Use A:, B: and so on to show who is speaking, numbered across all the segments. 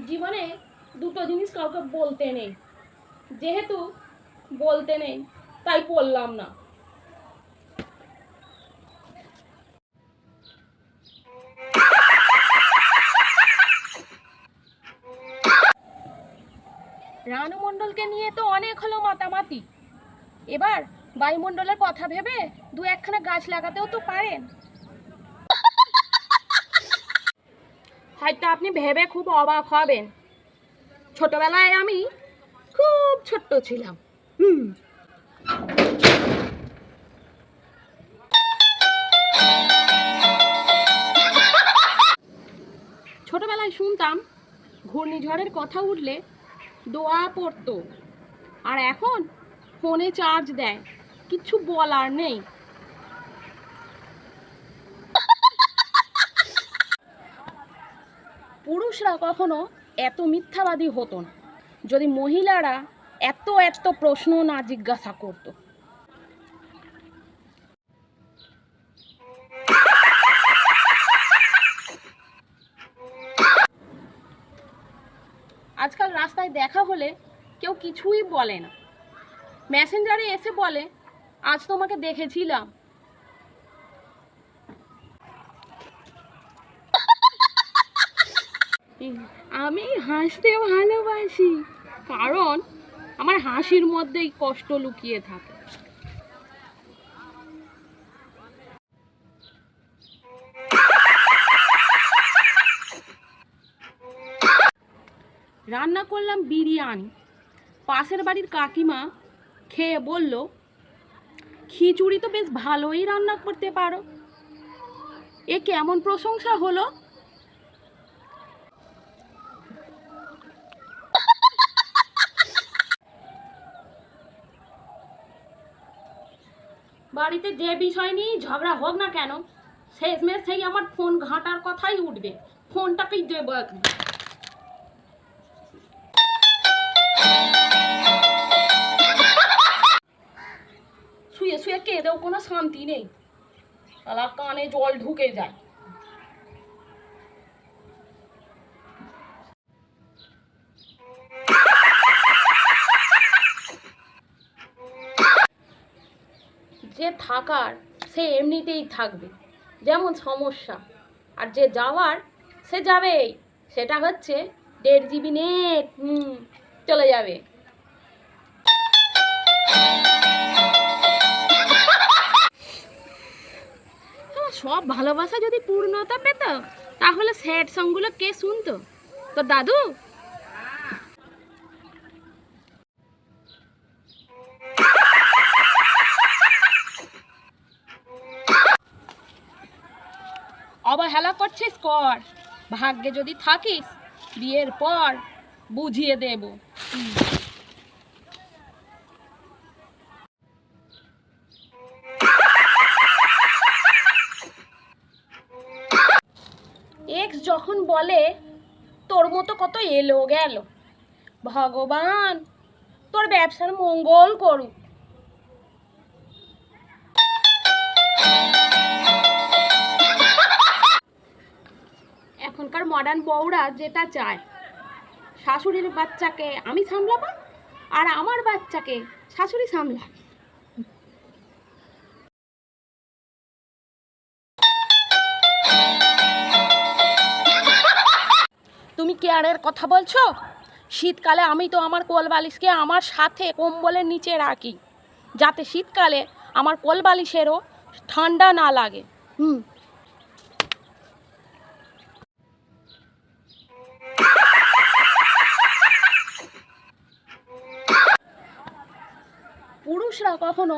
A: জীবনে দুটো জিনিস কাউকে বলতে নেই, যেহেতু বলতে নেই তাই বললাম না। রানু মণ্ডলকে নিয়ে তো অনেক হলো মাতামাতি, এবার বায়ুমণ্ডলের কথা ভেবে দু একখানা গাছ লাগাতেও তো পারেন। হয়তো আপনি ভেবে খুব অবাক হবেন, ছোটবেলায় আমি খুব ছোট্ট ছিলাম। ছোটবেলায় শুনতাম ঘূর্ণিঝড়ের কথা উঠলে দোয়া পড়তো, আর এখন ফোনে চার্জ দেয়, কিচ্ছু বলার নেই। পুরুষরা কখনো এত মিথ্যাবাদী হতো না যদি মহিলারা এত এত প্রশ্ন না জিজ্ঞাসা করত। আজকাল রাস্তায় দেখা হলে কেউ কিছুই বলে না, মেসেঞ্জারে এসে বলে আজ তোমাকে দেখেছিলাম। আমি হাসতে ভালোবাসি, কারণ আমার হাসির মধ্যেই কষ্ট লুকিয়ে থাকে। রান্না করলাম বিরিয়ানি, পাশের বাড়ির কাকিমা খেয়ে বলল খিচুড়ি তো বেশ ভালোই রান্না করতে পারো। এ কেমন প্রশংসা হলো? বাড়িতে যে বিষয় নিয়ে ঝগড়া হোক না কেন, শেষমেশ সেই আমার ফোন ঘাঁটার কথাই উঠবে। ফোনটাকেই দেবো একদম। শুয়ে শুয়ে কেঁদেও কোনো শান্তি নেই, শালা কানে জল ঢুকে যায়। যে থাকার সে এমনিতেই থাকবে, যেমন সমস্যা, আর যে যাওয়ার সে যাবেই, সেটা হচ্ছে 1.5 GB নেট, চলে যাবে। সব ভালোবাসা যদি পূর্ণতা পেত, তাহলে স্যাড সংগুলো কে শুনতো? তো দাদু। অবহেলা করছিস কর, ভাগ্যে যদি থাকিস বিয়ের পর বুঝিয়ে দেব। এক্স যখন বলে তোর মতো কত এলো গেল, ভগবান তোর ব্যবসার মঙ্গল করুক। এখনকার মডার্ন বউরা যেটা চায়, শাশুড়ির বাচ্চাকে আমি সামলাবো আর আমার বাচ্চাকে শাশুড়ি সামলাবে। তুমি কেয়ারের কথা বলছো? শীতকালে আমি তো আমার কোলবালিশকে আমার সাথে কম্বলের নিচে রাখি, যাতে শীতকালে আমার কোলবালিশেরও ঠান্ডা না লাগে। পুরুষরা কখনো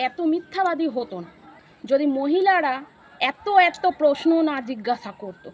A: এত মিথ্যাবাদী হতো না যদি মহিলারা এত এত প্রশ্ন না জিজ্ঞাসা করতো।